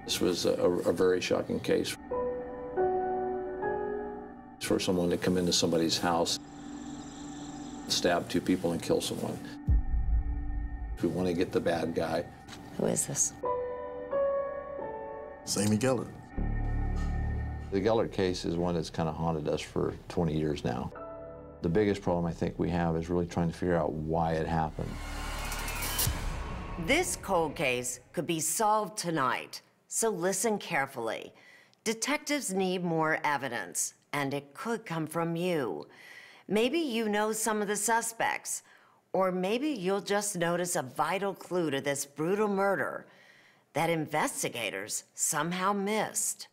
This was a very shocking case for someone to come into somebody's house, stab 2 people and kill someone. We want to get the bad guy. Who is this? It's Amy Gellert. The Gellert case is one that's kind of haunted us for 20 years now. The biggest problem I think we have is really trying to figure out why it happened. This cold case could be solved tonight, so listen carefully. Detectives need more evidence, and it could come from you. Maybe you know some of the suspects, or maybe you'll just notice a vital clue to this brutal murder that investigators somehow missed.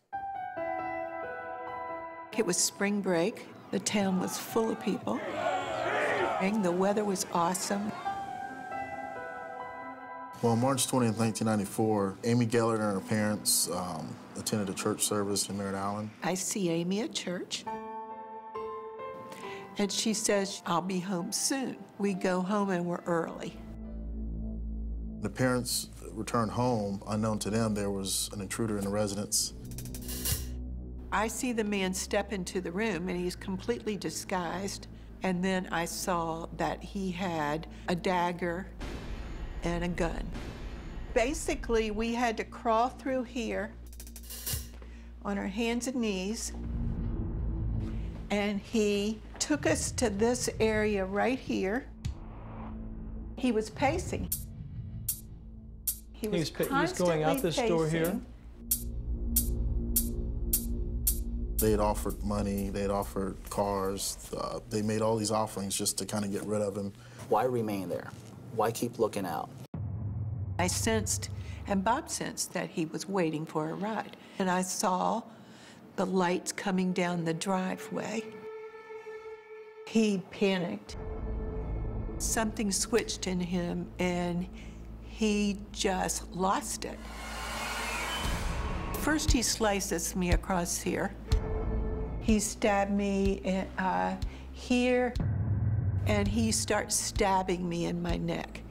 It was spring break. The town was full of people. The weather was awesome. Well, on March 20th, 1994, Amy Gellert and her parents attended a church service in Merritt Island. I see Amy at church, and she says, "I'll be home soon." We go home and we're early. The parents returned home. Unknown to them, there was an intruder in the residence. I see the man step into the room, and he's completely disguised. And then I saw that he had a dagger and a gun. Basically, we had to crawl through here on our hands and knees, and he took us to this area right here. He was pacing. He was going out this door here. They had offered money, they had offered cars. They made all these offerings just to kind of get rid of him. Why remain there? Why keep looking out? I sensed, and Bob sensed, that he was waiting for a ride. And I saw the lights coming down the driveway. He panicked. Something switched in him, and he just lost it. First, he slices me across here. He stabbed me here, and he starts stabbing me in my neck.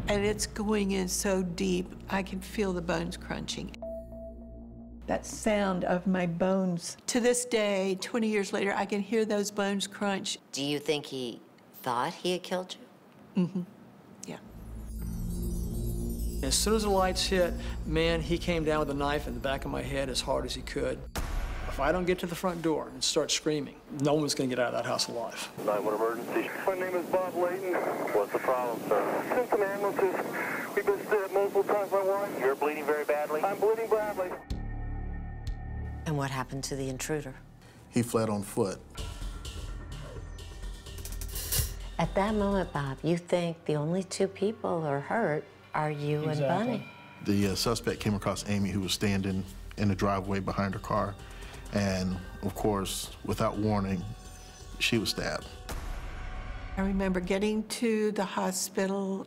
And it's going in so deep, I can feel the bones crunching. That sound of my bones. To this day, 20 years later, I can hear those bones crunch. Do you think he thought he had killed you? Mm-hmm. Yeah. As soon as the lights hit, man, he came down with a knife in the back of my head as hard as he could. If I don't get to the front door and start screaming, no one's going to get out of that house alive. 911 emergency. My name is Bob Layton. What's the problem, sir? Sent some ambulances. We've been stabbed multiple times, my wife. You're bleeding very badly? I'm bleeding badly. And what happened to the intruder? He fled on foot. At that moment, Bob, you think the only 2 people who are hurt are you and Bunny. The suspect came across Amy, who was standing in the driveway behind her car. And, of course, without warning, she was stabbed. I remember getting to the hospital,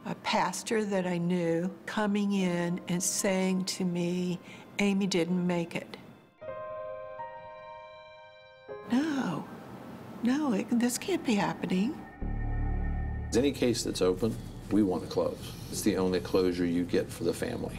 a pastor that I knew coming in and saying to me, "Amy didn't make it." No, this can't be happening. Any case that's open, we want to close. It's the only closure you get for the family.